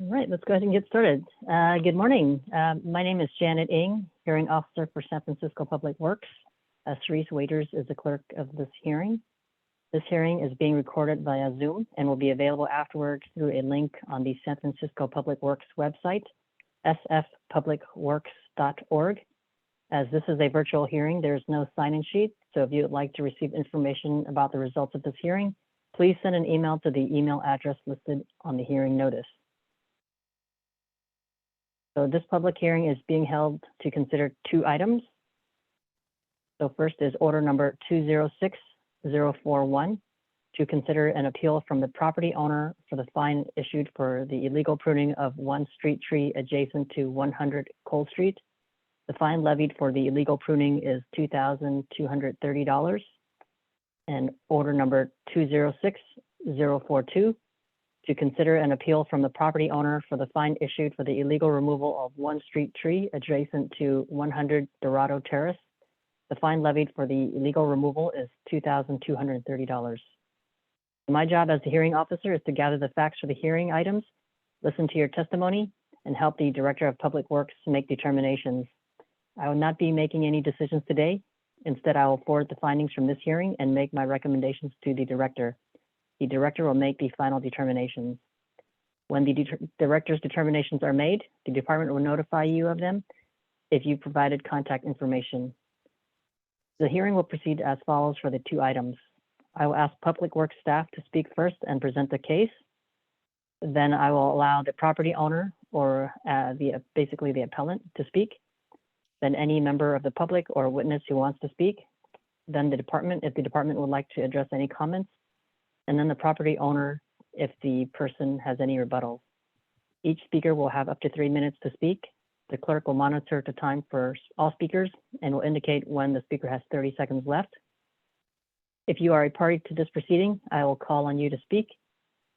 All right, let's go ahead and get started. Good morning. My name is Janet Ng, Hearing Officer for San Francisco Public Works. Cerise Waiters is the clerk of this hearing. This hearing is being recorded via Zoom and will be available afterwards through a link on the San Francisco Public Works website, sfpublicworks.org. As this is a virtual hearing, there is no sign-in sheet, so if you would like to receive information about the results of this hearing, please send an email to the email address listed on the hearing notice. So this public hearing is being held to consider two items. So first is order number 206041 to consider an appeal from the property owner for the fine issued for the illegal pruning of one street tree adjacent to 100 Cole Street. The fine levied for the illegal pruning is $2,230. And order number 206042 to consider an appeal from the property owner for the fine issued for the illegal removal of one street tree adjacent to 100 Dorado Terrace. The fine levied for the illegal removal is $2,230. My job as the hearing officer is to gather the facts for the hearing items, listen to your testimony, and help the Director of Public Works make determinations. I will not be making any decisions today. Instead, I will forward the findings from this hearing and make my recommendations to the Director. The Director will make the final determinations. When the Director's determinations are made, the department will notify you of them if you provided contact information. The hearing will proceed as follows for the two items. I will ask Public Works staff to speak first and present the case. Then I will allow the property owner or basically the appellant to speak. Then any member of the public or witness who wants to speak. Then the department, if the department would like to address any comments. And then the property owner, if the person has any rebuttals. Each speaker will have up to 3 minutes to speak. The clerk will monitor the time for all speakers and will indicate when the speaker has 30 seconds left. If you are a party to this proceeding, I will call on you to speak.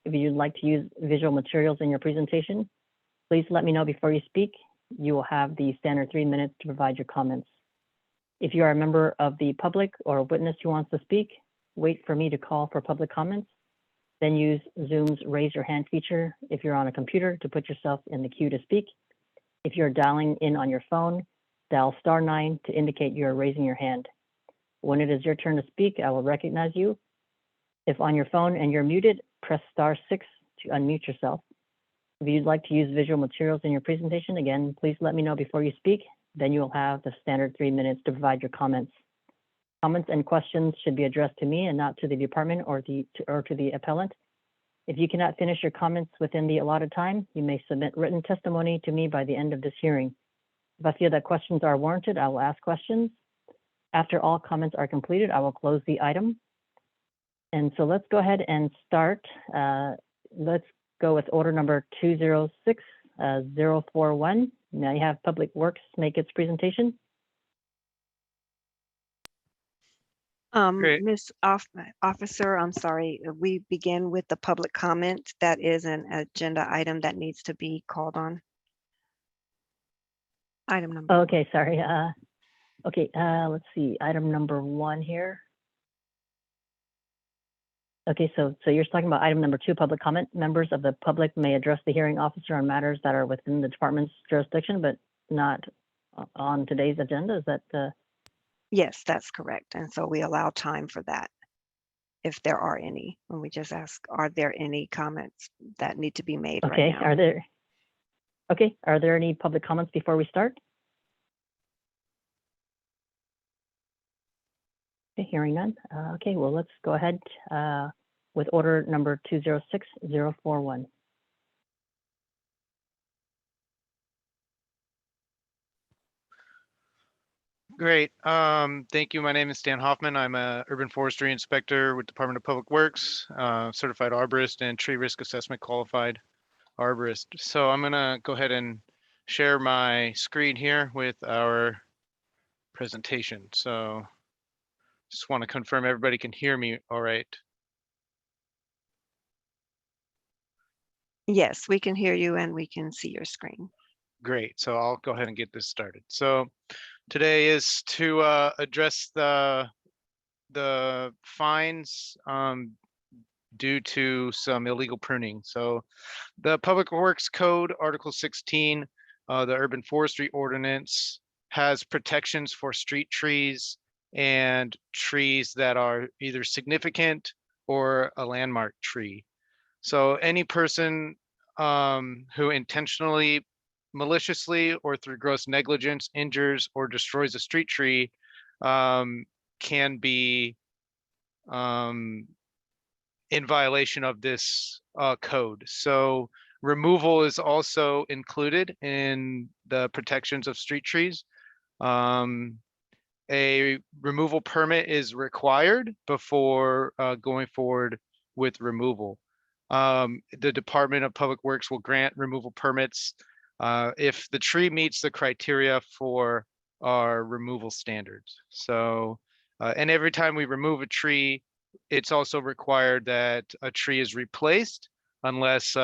If you'd like to use visual materials in your presentation, please let me know before you speak. You will have the standard 3 minutes to provide your comments. If you are a member of the public or a witness who wants to speak, wait for me to call for public comments, then use Zoom's raise your hand feature if you're on a computer to put yourself in the queue to speak. If you're dialing in on your phone, dial *9 to indicate you are raising your hand. When it is your turn to speak, I will recognize you. If on your phone and you're muted, press *6 to unmute yourself. If you'd like to use visual materials in your presentation, again, please let me know before you speak. Then you will have the standard 3 minutes to provide your comments. Comments and questions should be addressed to me and not to the department or to the appellant. If you cannot finish your comments within the allotted time, you may submit written testimony to me by the end of this hearing. If I feel that questions are warranted, I will ask questions. After all comments are completed, I will close the item. And so let's go ahead and start. Let's go with order number 206041. Now you have Public Works make its presentation. Ms. Officer, I'm sorry, we begin with the public comment. That is an agenda item that needs to be called on. Item number. Okay, sorry. Let's see, item number 1 here. Okay, so you're talking about item number 2, public comment. Members of the public may address the hearing officer on matters that are within the department's jurisdiction, but not on today's agenda. Is that Yes, that's correct. And so we allow time for that, if there are any. When we just ask, are there any comments that need to be made right now? Are there any public comments before we start? Okay, hearing none. Okay, well, let's go ahead with order number 206041. Great. Thank you. My name is Stan Hoffman. I'm a urban forestry inspector with Department of Public Works, certified arborist and tree risk assessment qualified arborist. So I'm gonna go ahead and share my screen here with our presentation. So just want to confirm everybody can hear me all right. Yes, we can hear you and we can see your screen. Great. So I'll go ahead and get this started. So today is to address the fines due to some illegal pruning. So the Public Works Code, Article 16, the Urban Forestry Ordinance has protections for street trees and trees that are either significant or a landmark tree. So any person who intentionally, maliciously, or through gross negligence injures or destroys a street tree can be in violation of this code. So removal is also included in the protections of street trees. A removal permit is required before going forward with removal. The Department of Public Works will grant removal permits if the tree meets the criteria for our removal standards. So, and every time we remove a tree, it's also required that a tree is replaced unless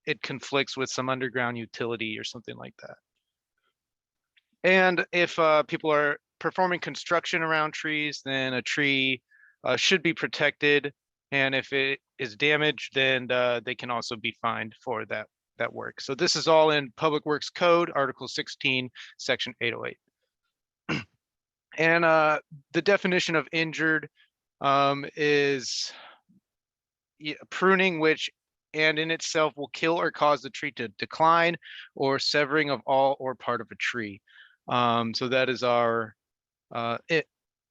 it conflicts with some underground utility or something like that. And if people are performing construction around trees, then a tree should be protected. And if it is damaged, then they can also be fined for that work. So this is all in Public Works Code, Article 16, Section 808. And the definition of injured is pruning, which and in itself will kill or cause the tree to decline, or severing of all or part of a tree. So that is our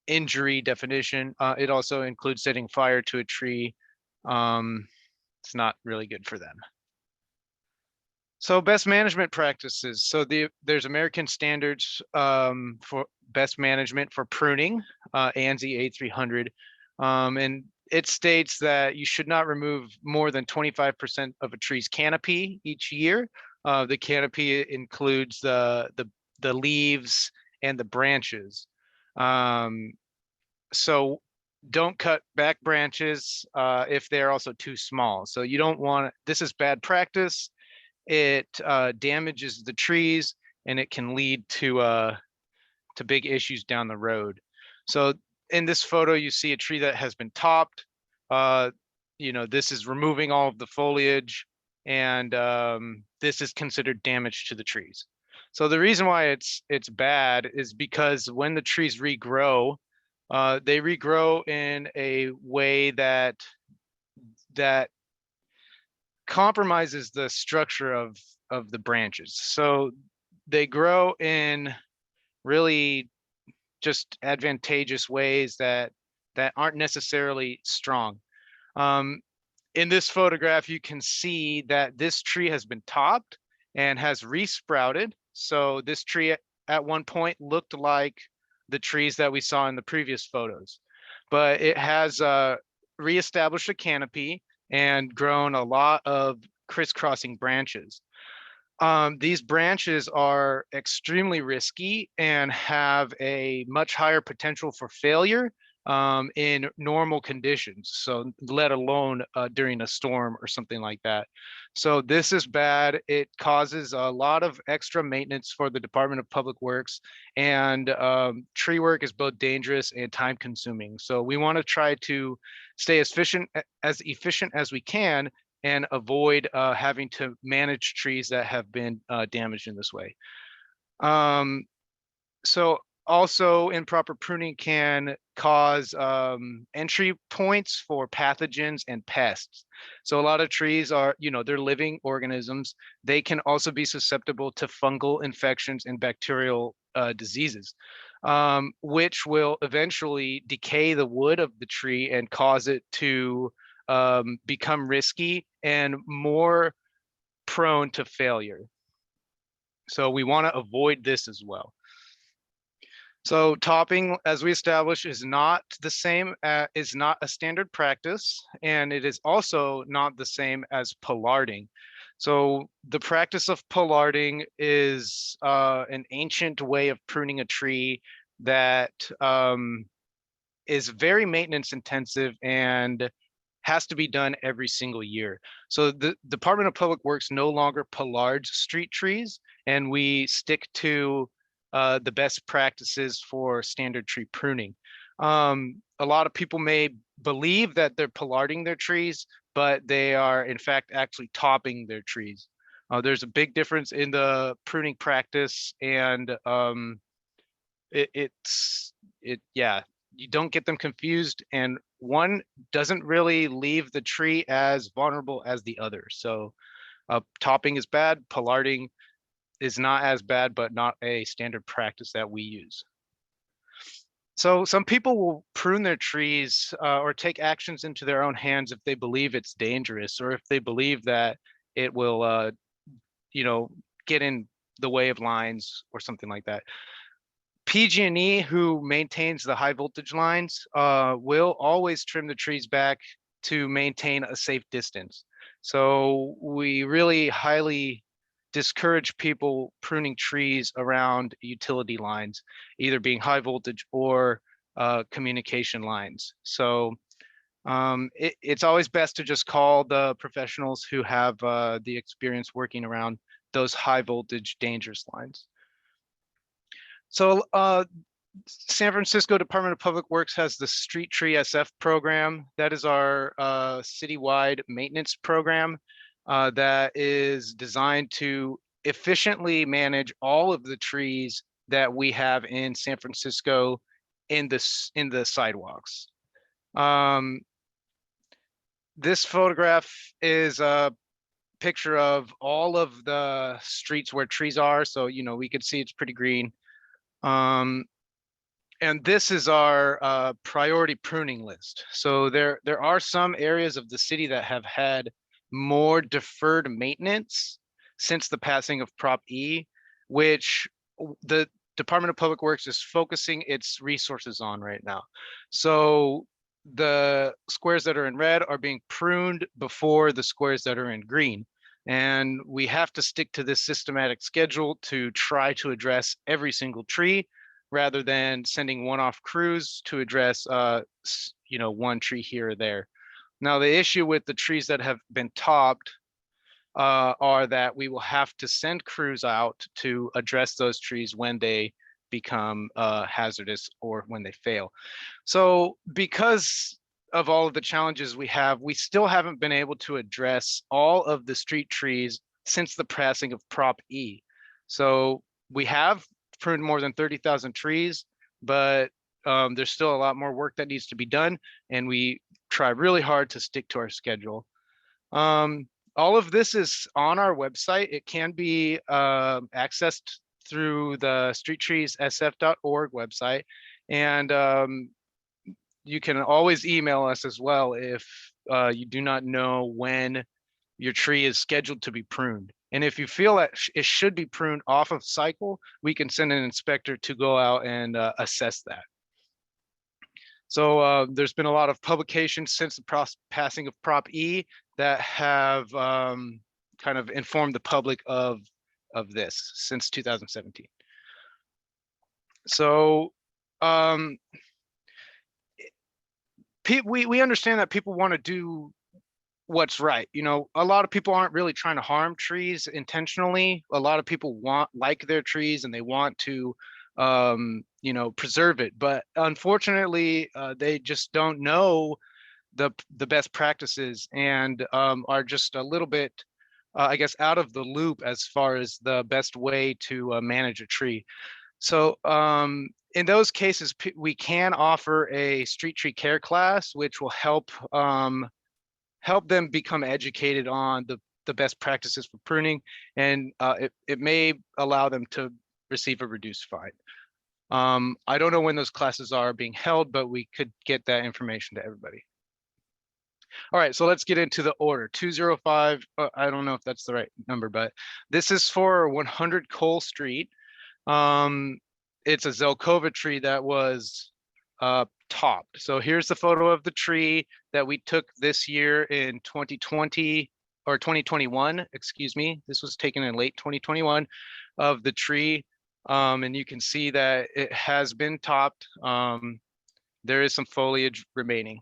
injury definition. It also includes setting fire to a tree. It's not really good for them. So best management practices. So there's American standards for best management for pruning, ANSI A300, and it states that you should not remove more than 25% of a tree's canopy each year. The canopy includes the leaves and the branches. So don't cut back branches if they're also too small. So you don't want, this is bad practice. It damages the trees and it can lead to big issues down the road. So in this photo, you see a tree that has been topped. This is removing all of the foliage, and this is considered damage to the trees. So the reason why it's bad is because when the trees regrow, they regrow in a way that compromises the structure of the branches. So they grow in really just advantageous ways that aren't necessarily strong. In this photograph, you can see that this tree has been topped and has resprouted. So this tree at one point looked like the trees that we saw in the previous photos, but it has reestablished a canopy and grown a lot of crisscrossing branches. These branches are extremely risky and have a much higher potential for failure in normal conditions, so let alone during a storm or something like that. So this is bad. It causes a lot of extra maintenance for the Department of Public Works, and tree work is both dangerous and time consuming. So we want to try to stay as efficient as we can and avoid having to manage trees that have been damaged in this way. So also improper pruning can cause entry points for pathogens and pests. So a lot of trees are, they're living organisms. They can also be susceptible to fungal infections and bacterial diseases, which will eventually decay the wood of the tree and cause it to become risky and more prone to failure. So we want to avoid this as well. So topping, as we established, is not the same, is not a standard practice, and it is also not the same as pollarding. So the practice of pollarding is an ancient way of pruning a tree that is very maintenance intensive and has to be done every single year. So the Department of Public Works no longer pollards street trees, and we stick to the best practices for standard tree pruning. A lot of people may believe that they're pollarding their trees, but they are in fact actually topping their trees. There's a big difference in the pruning practice, and yeah, you don't get them confused, and one doesn't really leave the tree as vulnerable as the other. So topping is bad, pollarding is not as bad, but not a standard practice that we use. So some people will prune their trees or take actions into their own hands if they believe it's dangerous, or if they believe that it will, get in the way of lines or something like that. PG&E, who maintains the high voltage lines, will always trim the trees back to maintain a safe distance. So we really highly discourage people pruning trees around utility lines, either being high voltage or communication lines. So it's always best to just call the professionals who have the experience working around those high voltage dangerous lines. So San Francisco Department of Public Works has the Street Tree SF program. That is our citywide maintenance program that is designed to efficiently manage all of the trees that we have in San Francisco in the sidewalks. This photograph is a picture of all of the streets where trees are. So, we could see it's pretty green. And this is our priority pruning list. So there are some areas of the city that have had more deferred maintenance since the passing of Prop E, which the Department of Public Works is focusing its resources on right now. So the squares that are in red are being pruned before the squares that are in green. And we have to stick to this systematic schedule to try to address every single tree, rather than sending one-off crews to address one tree here or there. Now, the issue with the trees that have been topped are that we will have to send crews out to address those trees when they become hazardous or when they fail. So because of all of the challenges we have, we still haven't been able to address all of the street trees since the passing of Prop E. So we have pruned more than 30,000 trees, but there's still a lot more work that needs to be done, and we try really hard to stick to our schedule. All of this is on our website. It can be accessed through the streettreessf.org website, and you can always email us as well if you do not know when your tree is scheduled to be pruned. And if you feel that it should be pruned off of cycle, we can send an inspector to go out and assess that. So there's been a lot of publications since the passing of Prop E that have kind of informed the public of this since 2017. So we understand that people want to do what's right. A lot of people aren't really trying to harm trees intentionally. A lot of people like their trees and they want to preserve it, but unfortunately they just don't know the best practices and are just a little bit I guess out of the loop as far as the best way to manage a tree. So in those cases, we can offer a street tree care class, which will help them become educated on the best practices for pruning, and it may allow them to receive a reduced fine. I don't know when those classes are being held, but we could get that information to everybody. All right, so let's get into the order. 205, I don't know if that's the right number, but this is for 100 Cole Street. It's a Zelkova tree that was topped. So here's the photo of the tree that we took this year in 2020 or 2021, excuse me. This was taken in late 2021 of the tree. And you can see that it has been topped. There is some foliage remaining.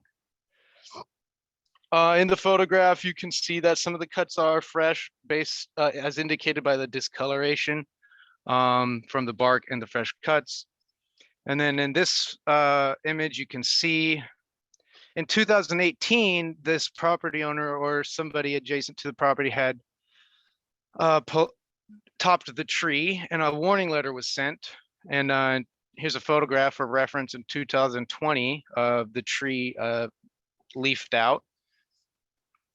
In the photograph, you can see that some of the cuts are fresh, as indicated by the discoloration from the bark and the fresh cuts. And then in this image, you can see In 2018, this property owner or somebody adjacent to the property had topped the tree, and a warning letter was sent. And here's a photograph for reference in 2020 of the tree leafed out.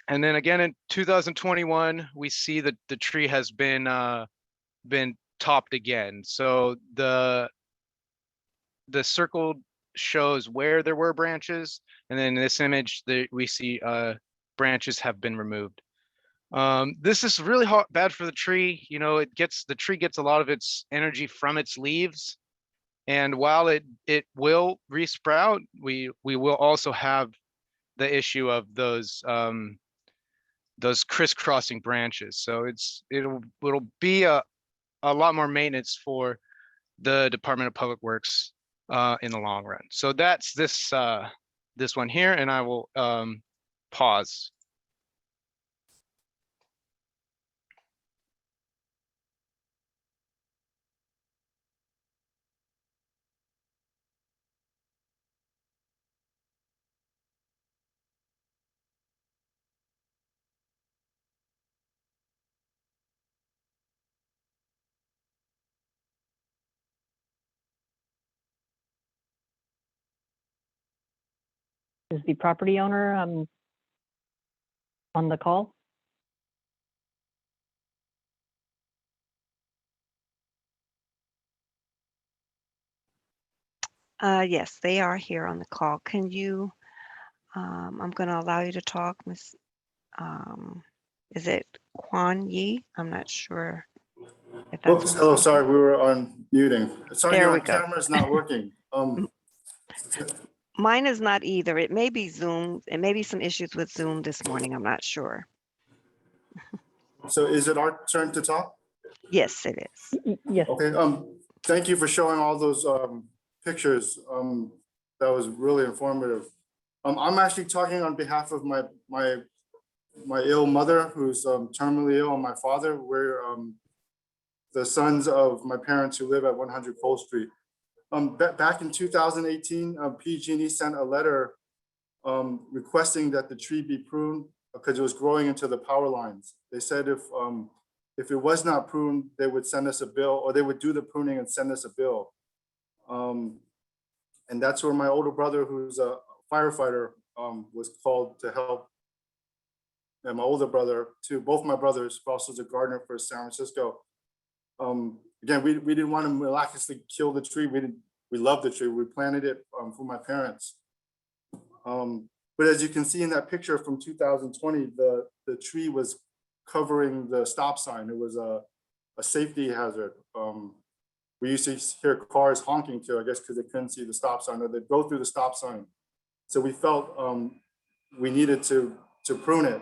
And then again in 2021, we see that the tree has been topped again. So the circle shows where there were branches, and then in this image we see branches have been removed. This is really bad for the tree. You know, the tree gets a lot of its energy from its leaves, and while it will resprout, we will also have the issue of those crisscrossing branches. So it'll be a lot more maintenance for the Department of Public Works in the long run. So that's this one here, and I will pause. Is the property owner on the call? Yes, they are here on the call. Can you, I'm going to allow you to talk, Miss. Is it Quan Yi? I'm not sure if that's. Oops, hello, sorry, we were on muting. Sorry, There your we go. camera's not working. Mine is not either. It may be Zoom. It may be some issues with Zoom this morning. I'm not sure. So is it our turn to talk? Yes, it is. Yes. Okay, thank you for showing all those pictures. That was really informative. I'm actually talking on behalf of my ill mother, who's terminally ill, and my father. We're the sons of my parents who live at 100 Cole Street. Back in 2018, PG&E sent a letter requesting that the tree be pruned because it was growing into the power lines. They said if it was not pruned, they would send us a bill, or they would do the pruning and send us a bill. And that's where my older brother, who's a firefighter, was called to help. And my older brother too, both my brothers, also a gardener for San Francisco. Again, we didn't want to miraculously kill the tree. We loved the tree. We planted it for my parents. But as you can see in that picture from 2020, the tree was covering the stop sign. It was a safety hazard. We used to hear cars honking too, I guess, because they couldn't see the stop sign, or they'd go through the stop sign. So we felt we needed to prune it.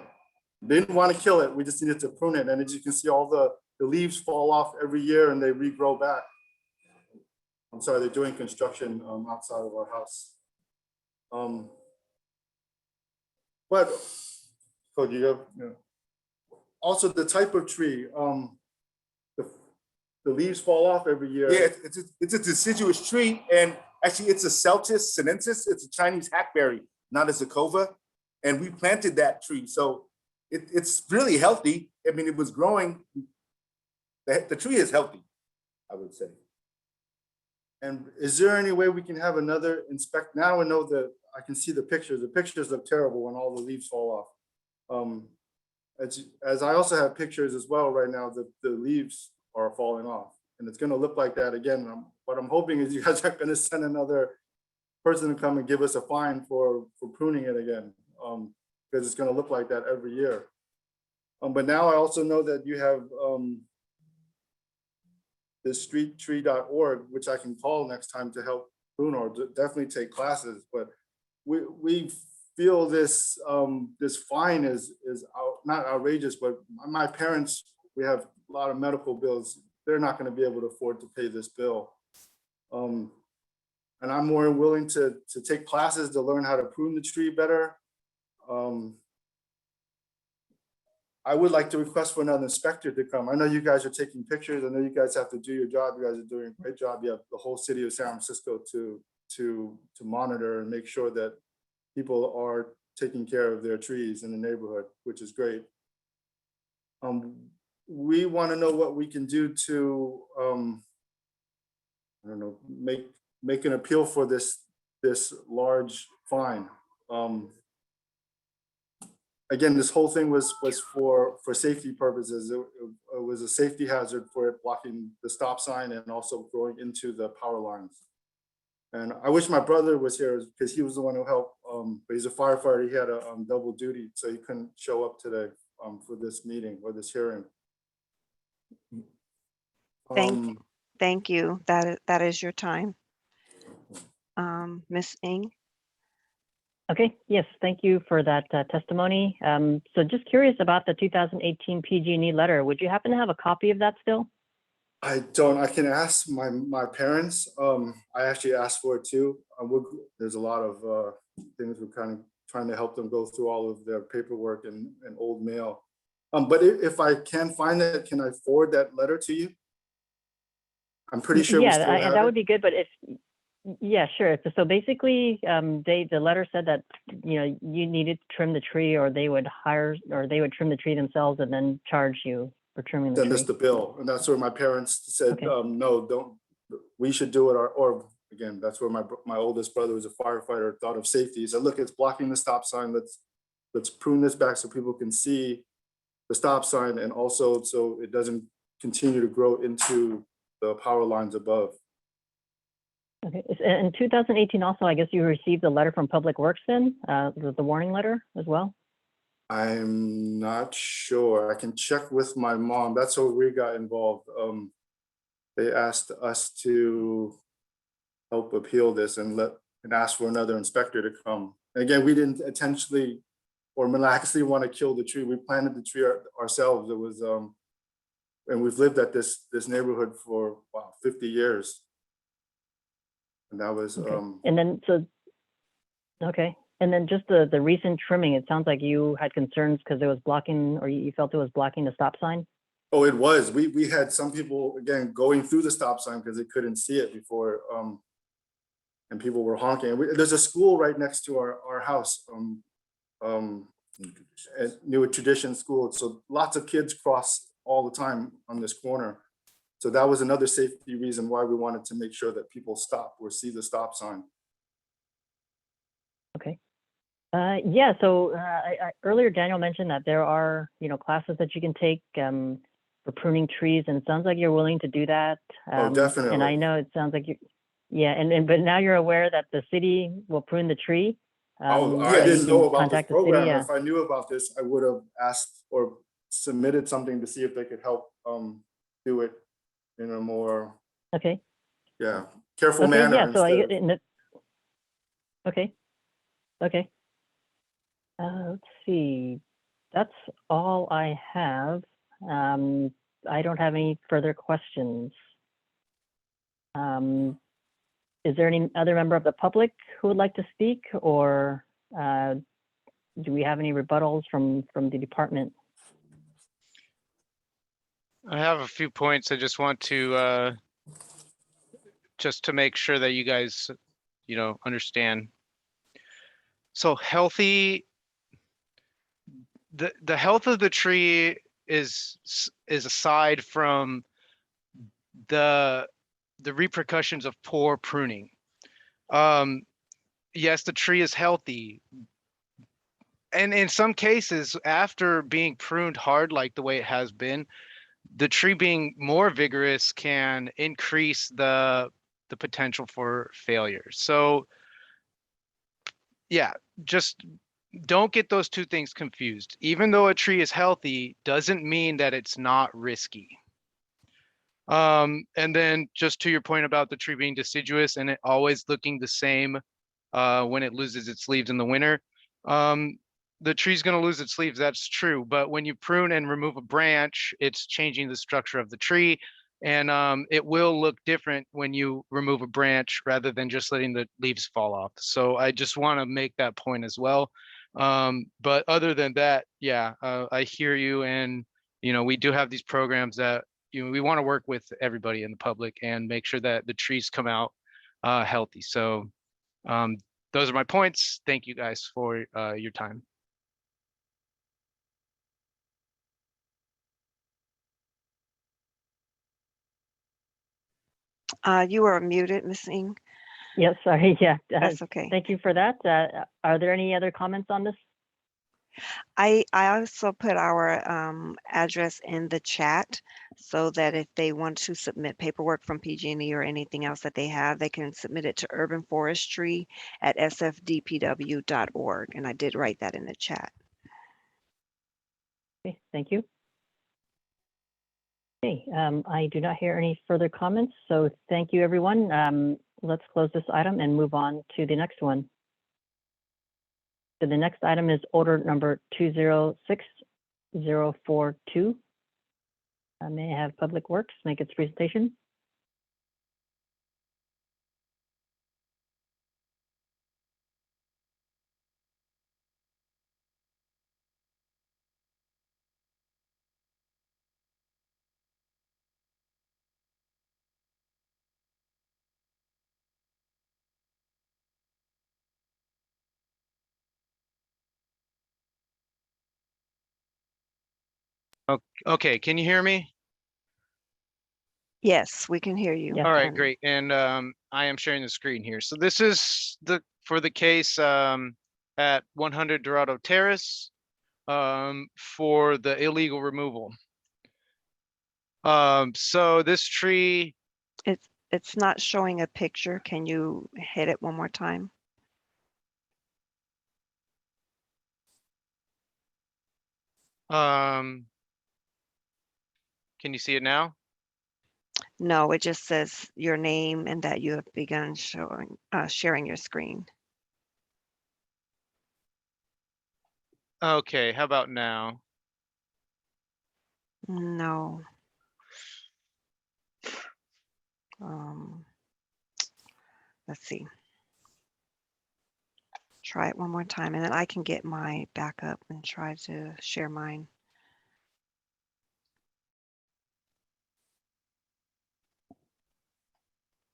Didn't want to kill it. We just needed to prune it. And as you can see, all the leaves fall off every year and they regrow back. I'm sorry, they're doing construction outside of our house. But so you go. Yeah. Also, the type of tree, the leaves fall off every year. Yeah, it's a deciduous tree, and actually it's a Celtis sinensis. It's a Chinese hackberry, not a Zakova. And we planted that tree, so it's really healthy. I mean, it was growing. The tree is healthy, I would say. And is there any way we can have another inspect? Now I know that I can see the pictures. The pictures look terrible when all the leaves fall off. As I also have pictures as well right now, the leaves are falling off, and it's going to look like that again. What I'm hoping is you guys are going to send another person to come and give us a fine for pruning it again, because it's going to look like that every year. But now I also know that you have this streettree.org, which I can call next time to help prune, or definitely take classes. But we feel this this fine is not outrageous, but my parents, we have a lot of medical bills. They're not going to be able to afford to pay this bill. And I'm more willing to take classes to learn how to prune the tree better. I would like to request for another inspector to come. I know you guys are taking pictures. I know you guys have to do your job. You guys are doing a great job. You have the whole city of San Francisco to monitor and make sure that people are taking care of their trees in the neighborhood, which is great. We want to know what we can do to, I don't know, make an appeal for this large fine. Again, this whole thing was for safety purposes. It was a safety hazard for it blocking the stop sign and also going into the power lines. And I wish my brother was here because he was the one who helped. But he's a firefighter. He had a double duty, so he couldn't show up today for this meeting or this hearing. Thank you. That is your time. Ms. Ng? Okay, yes, thank you for that testimony. So just curious about the 2018 PG&E letter. Would you happen to have a copy of that still? I don't. I can ask my parents. I actually asked for it too. There's a lot of things we're kind of trying to help them go through all of their paperwork and old mail. But if I can find it, can I forward that letter to you? I'm pretty sure. Yeah, we still have that it. would be good. But yeah, sure. So basically, the letter said that you needed to trim the tree, or they would trim the tree themselves and then charge you for trimming the Send tree. us the bill, and that's where my parents said, Okay. no, don't. We should do it, or again, that's where my oldest brother was a firefighter. Thought of safety. He said, look, it's blocking the stop sign. Let's prune this back so people can see the stop sign, and also so it doesn't continue to grow into the power lines above. Okay. In 2018, also, I guess you received a letter from Public Works then, the warning letter as well? I'm not sure. I can check with my mom. That's how we got involved. They asked us to help appeal this and ask for another inspector to come. And again, we didn't intentionally or miraculously want to kill the tree. We planted the tree ourselves. It was, and we've lived at this neighborhood for 50 years. And that was Okay. And then okay. And then just the recent trimming, it sounds like you had concerns because it was blocking, or you felt it was blocking the stop sign? Oh, it was. We had some people, again, going through the stop sign because they couldn't see it before, and people were honking. There's a school right next to our house, New Tradition School. So lots of kids cross all the time on this corner. So that was another safety reason why we wanted to make sure that people stop or see the stop sign. Okay. Yeah, so earlier Daniel mentioned that there are, classes that you can take for pruning trees, and it sounds like you're willing to do that. Oh, definitely. And I know it sounds like but now you're aware that the city will prune the tree. I didn't know about this program. City, If I knew about this, I would have asked or submitted something to see if they could help do it in a more careful manner. Yeah, so okay. Let's see. That's all I have. I don't have any further questions. Is there any other member of the public who would like to speak, or do we have any rebuttals from the department? I have a few points. I just want to just to make sure that you guys, understand. So healthy, the health of the tree is aside from the repercussions of poor pruning. Yes, the tree is healthy, and in some cases, after being pruned hard, like the way it has been, the tree being more vigorous can increase the potential for failure. So yeah, just don't get those two things confused. Even though a tree is healthy, doesn't mean that it's not risky. And then just to your point about the tree being deciduous and it always looking the same when it loses its leaves in the winter, the tree's going to lose its leaves. That's true. But when you prune and remove a branch, it's changing the structure of the tree. And it will look different when you remove a branch rather than just letting the leaves fall off. So I just want to make that point as well. But other than that, yeah, I hear you. And, we do have these programs that, we want to work with everybody in the public and make sure that the trees come out healthy. So those are my points. Thank you guys for your time. You are muted, Ms. Ng. Yes, sorry, yeah. That's okay. Thank you for that. Are there any other comments on this? I also put our address in the chat so that if they want to submit paperwork from PG&E or anything else that they have, they can submit it to urbanforestry@sfdpw.org. And I did write that in the chat. Okay, thank you. Okay, I do not hear any further comments, so thank you, everyone. Let's close this item and move on to the next one. So the next item is order number 206042. May I have Public Works make its presentation? Okay, can you hear me? Yes, we can hear you. Yes. All right, And great. And I am sharing the screen here. So this is for the case at 100 Dorado Terrace for the illegal removal. So this tree, it's not showing a picture. Can you hit it one more time? can you see it now? No, it just says your name and that you have begun sharing your screen. Okay, how about now? No. Let's see. Try it one more time and then I can get my backup and try to share mine.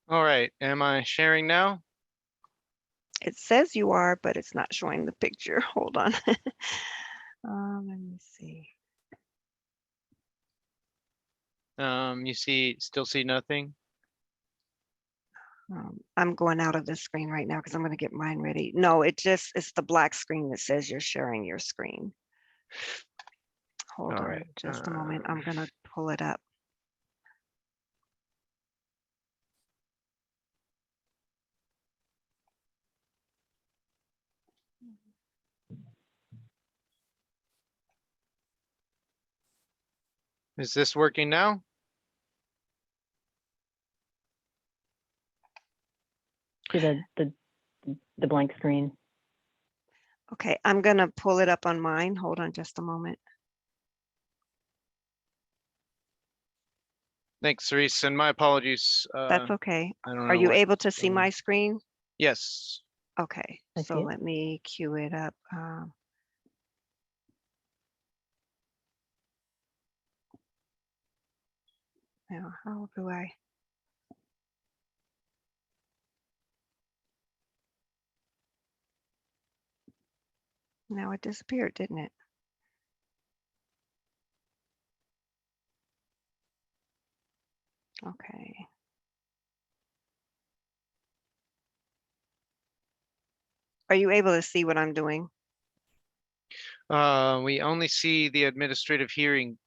All right, am I sharing now? It says you are, but it's not showing the picture. Hold on. Let me see. You still see nothing? I'm going out of this screen right now because I'm going to get mine ready. No, it's the black screen that says you're sharing your screen. Hold All on right, just a moment. I'm going to pull it up. Is this working now? See the blank screen. Okay, I'm going to pull it up on mine. Hold on just a moment. Thanks, Cerise, and my apologies. That's okay. I don't Are know you what. able to see my screen? Yes. Okay, I so see it. let me cue it up. Now, how do I? Now it disappeared, didn't it? Okay. Are you able to see what I'm doing? We only see the administrative hearing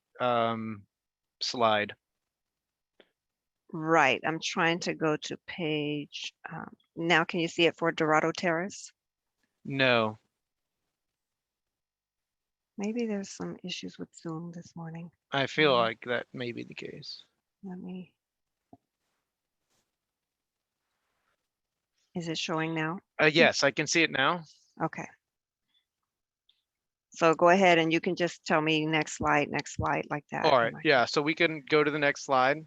slide. Right, I'm trying to go to page. Now, can you see it for Dorado Terrace? No. Maybe there's some issues with Zoom this morning. I feel like that may be the case. Let me. Is it showing now? Yes, I can see it now. Okay. So go ahead and you can just tell me next slide like that. All right, yeah, so we can go to the next slide.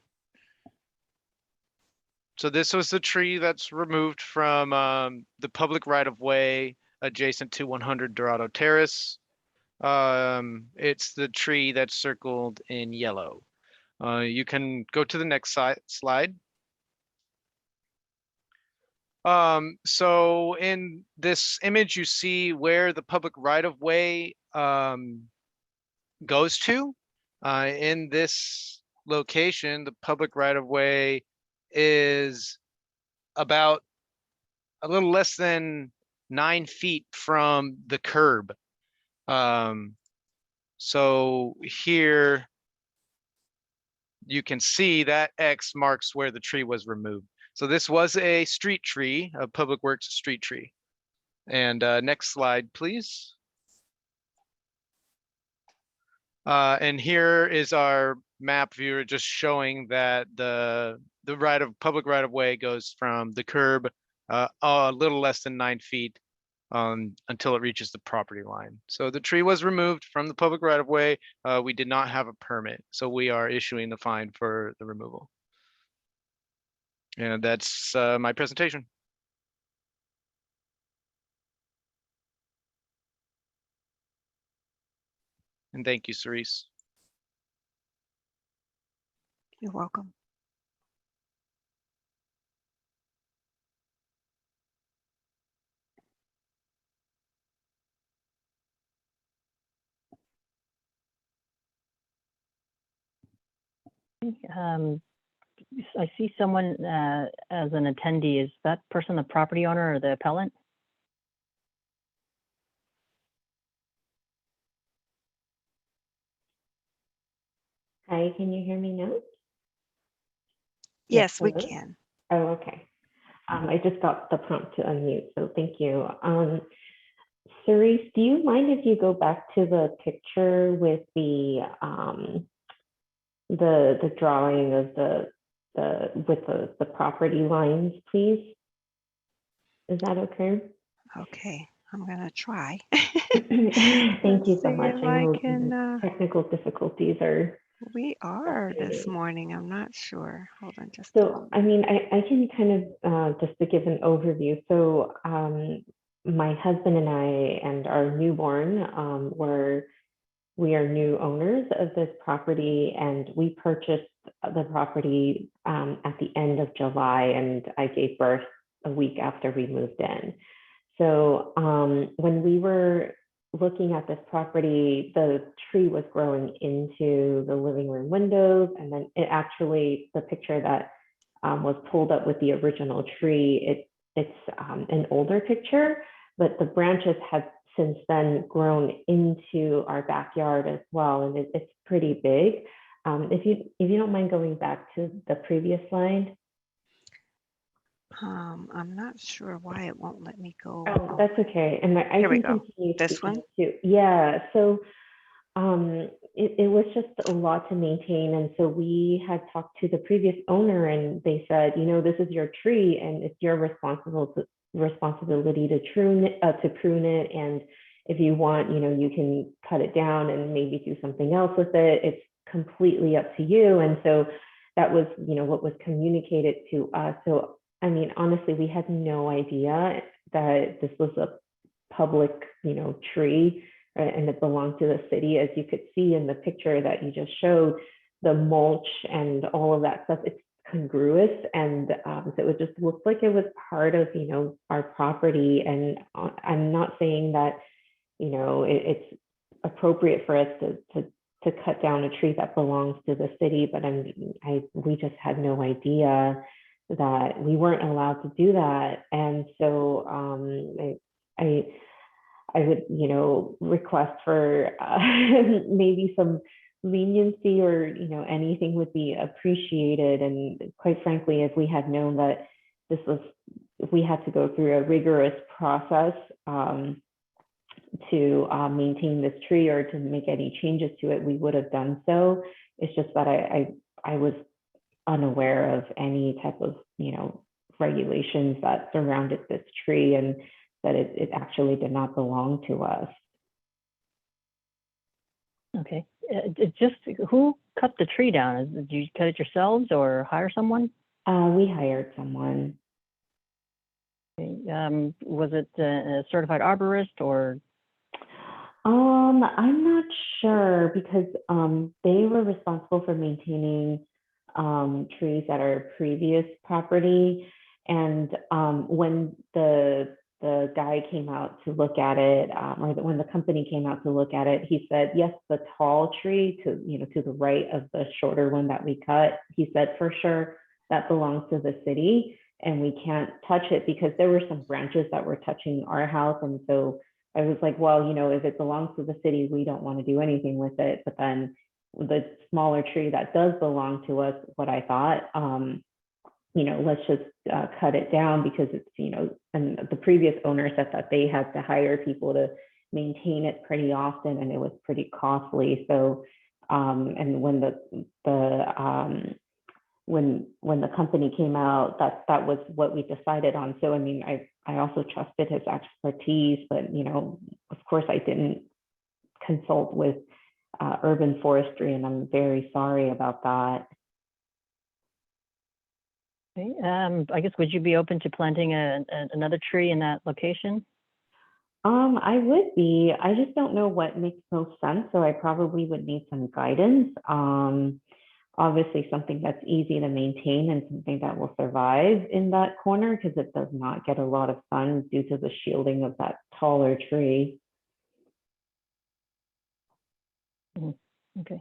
So this was the tree that's removed from the public right-of-way adjacent to 100 Dorado Terrace. It's the tree that's circled in yellow. You can go to the next slide. So in this image, you see where the public right-of-way goes to. In this location, the public right-of-way is about a little less than 9 feet from the curb. So here you can see that X marks where the tree was removed. So this was a street tree, a public works street tree. And next slide, please. And here is our map viewer just showing that the public right of way goes from the curb a little less than 9 feet until it reaches the property line. So the tree was removed from the public right of way. We did not have a permit, so we are issuing the fine for the removal. And that's my presentation. And thank you, Cerise. You're welcome. I see someone as an attendee. Is that person the property owner or the appellant? Hi, can you hear me now? Yes, we hello? can. Oh, okay. I just got the prompt to unmute, so thank you. Cerise, do you mind if you go back to the picture with the drawing of the property lines, please? Is that okay? Okay, I'm gonna try. Thank you so See much. if I I know can, technical difficulties are. we are this frustrating. morning. I'm not sure. Hold on just a So, moment. I mean, I can kind of, just to give an overview. So, my husband and I and our newborn we are new owners of this property, and we purchased the property at the end of July, and I gave birth a week after we moved in. So when we were looking at this property, the tree was growing into the living room windows, and then the picture that was pulled up with the original tree, it's an older picture, but the branches have since then grown into our backyard as well, and it's pretty big. If you don't mind going back to the previous slide. I'm not sure why it won't let me go. Oh, that's okay. And I Here we can go. continue This speaking one? too. Yeah. So it was just a lot to maintain. And so we had talked to the previous owner, and they said, this is your tree and it's your responsibility to prune it. And if you want, you can cut it down and maybe do something else with it. It's completely up to you. And so that was, what was communicated to us. So, I mean, honestly, we had no idea that this was a public, tree, and it belonged to the city. As you could see in the picture that you just showed, the mulch and all of that stuff, it's congruous. And so it just looked like it was part of, our property. And I'm not saying that, it's appropriate for us to cut down a tree that belongs to the city, but we just had no idea that we weren't allowed to do that. And so I would, request for maybe some leniency, or, anything would be appreciated. And quite frankly, if we had known that if we had to go through a rigorous process to maintain this tree or to make any changes to it, we would have done so. It's just that I was unaware of any type of, regulations that surrounded this tree, and that it actually did not belong to us. Okay. Who cut the tree down? Did you cut it yourselves or hire someone? We hired someone. Okay. Was it a certified arborist or? I'm not sure, because they were responsible for maintaining trees at our previous property. And when the guy came out to look at it, when the company came out to look at it, he said, yes, the tall tree to the right of the shorter one that we cut, he said for sure that belongs to the city and we can't touch it because there were some branches that were touching our house. And so I was like, well, if it belongs to the city, we don't want to do anything with it. But then the smaller tree that does belong to us, what I thought, let's just cut it down because it's, and the previous owner said that they had to hire people to maintain it pretty often and it was pretty costly. So, and when when the company came out, that was what we decided on. So, I mean, I also trusted his expertise, but, of course I didn't consult with urban forestry and I'm very sorry about that. Okay, I guess, would you be open to planting another tree in that location? I would be. I just don't know what makes most sense, so I probably would need some guidance. Obviously something that's easy to maintain and something that will survive in that corner because it does not get a lot of sun due to the shielding of that taller tree. Okay.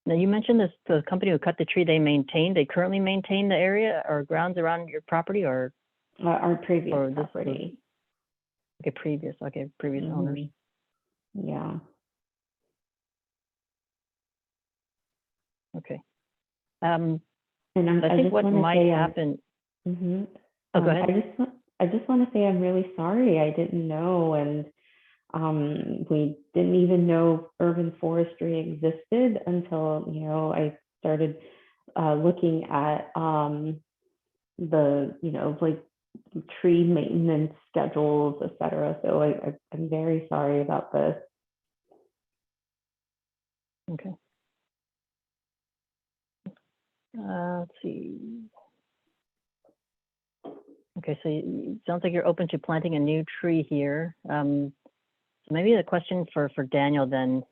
Now you mentioned the company who cut the tree, they currently maintain the area or grounds around your property or? Our previous or property. previous owners. Yeah. Okay. And I think what might happen. Oh, go ahead. I just want to say I'm really sorry. I didn't know, and we didn't even know urban forestry existed until I started looking at the like tree maintenance schedules, etc. So I'm very sorry about this. Okay. Let's see. Okay, so it sounds like you're open to planting a new tree here. So maybe the question for Daniel then,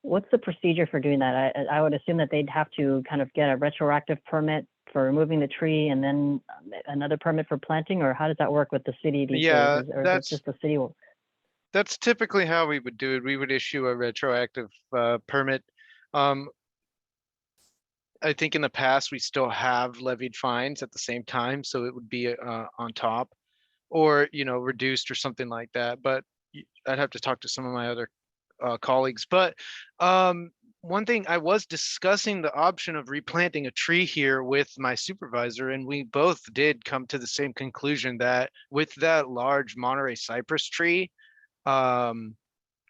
what's the procedure for doing that? I would assume that they'd have to kind of get a retroactive permit for removing the tree and then another permit for planting, or how does that work with the city these Yeah, days? Or is it just the city will? that's typically how we would do it. We would issue a retroactive permit. I think in the past we still have levied fines at the same time, so it would be on top, or reduced or something like that. But I'd have to talk to some of my other colleagues. But one thing, I was discussing the option of replanting a tree here with my supervisor, and we both did come to the same conclusion that with that large Monterey cypress tree,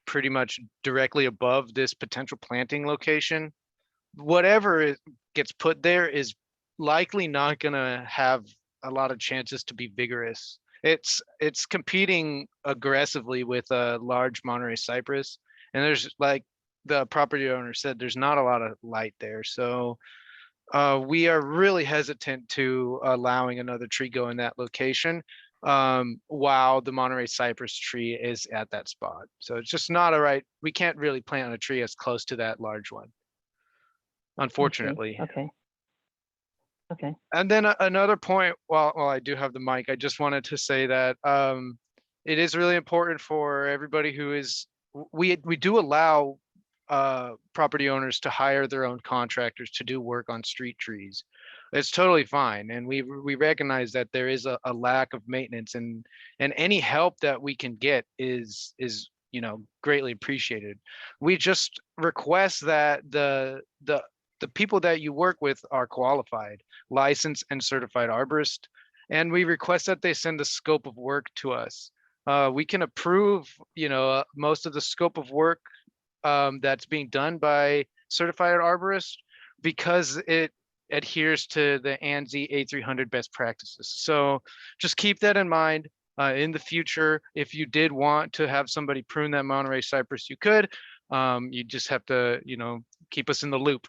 pretty much directly above this potential planting location, whatever gets put there is likely not gonna have a lot of chances to be vigorous. It's competing aggressively with a large Monterey cypress, and there's, like the property owner said, there's not a lot of light there. So we are really hesitant to allowing another tree go in that location while the Monterey cypress tree is at that spot. So it's just not we can't really plant a tree as close to that large one, unfortunately. Okay. And then another point, while I do have the mic, I just wanted to say that it is really important for everybody who is, we do allow property owners to hire their own contractors to do work on street trees. It's totally fine. And we recognize that there is a lack of maintenance, and any help that we can get is greatly appreciated. We just request that the people that you work with are qualified, licensed and certified arborists, and we request that they send the scope of work to us. We can approve, most of the scope of work that's being done by certified arborists because it adheres to the ANSI A300 best practices. So just keep that in mind. In the future, if you did want to have somebody prune that Monterey cypress, you could. You just have to, keep us in the loop.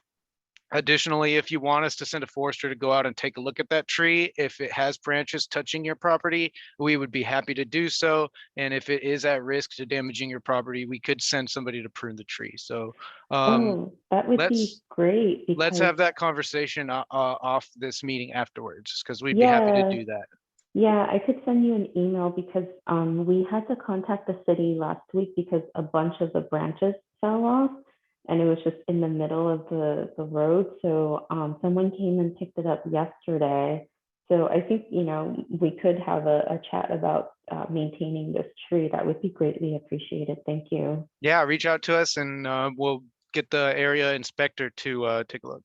Additionally, if you want us to send a forester to go out and take a look at that tree, if it has branches touching your property, we would be happy to do so. And if it is at risk to damaging your property, we could send somebody to prune the tree. So Oh, that would be let's great let's because, have that conversation off this meeting afterwards, because we'd be happy to yeah, do that. yeah, I could send you an email because we had to contact the city last week because a bunch of the branches fell off and it was just in the middle of the road. So someone came and picked it up yesterday. So I think, you know, we could have a chat about maintaining this tree. That would be greatly appreciated. Thank you. Yeah, reach out to us and we'll get the area inspector to take a look.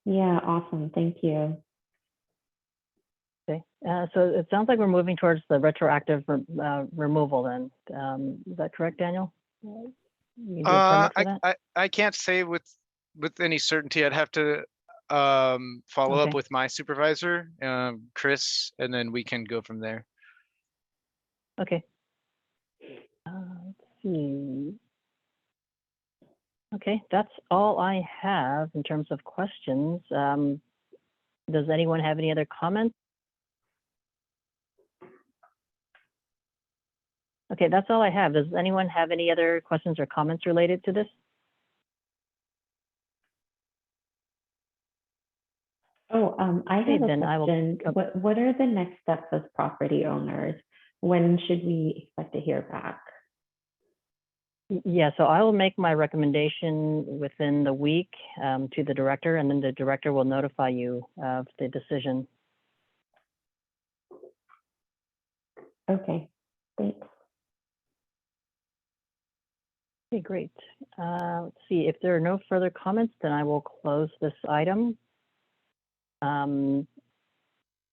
Yeah, awesome. Thank you. Okay, so it sounds like we're moving towards the retroactive removal then. Is that correct, Daniel? You need a permit for that? I can't say with any certainty. I'd have to follow up Okay. with my supervisor, Chris, and then we can go from there. Okay. Let's see. Okay, that's all I have in terms of questions. Does anyone have any other comments? Okay, that's all I have. Does anyone have any other questions or comments related to this? Oh, I Okay, have a then I will- question. What are the next steps as property owners? When should we expect to hear back? Yeah, so I will make my recommendation within the week to the director, and then the director will notify you of the decision. Okay, thanks. Okay, great. Let's see, if there are no further comments, then I will close this item.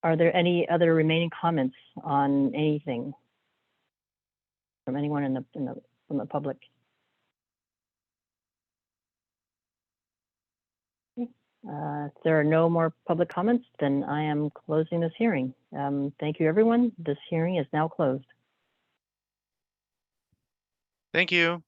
Are there any other remaining comments on anything from anyone from the public? If there are no more public comments, then I am closing this hearing. Thank you, everyone. This hearing is now closed. Thank you.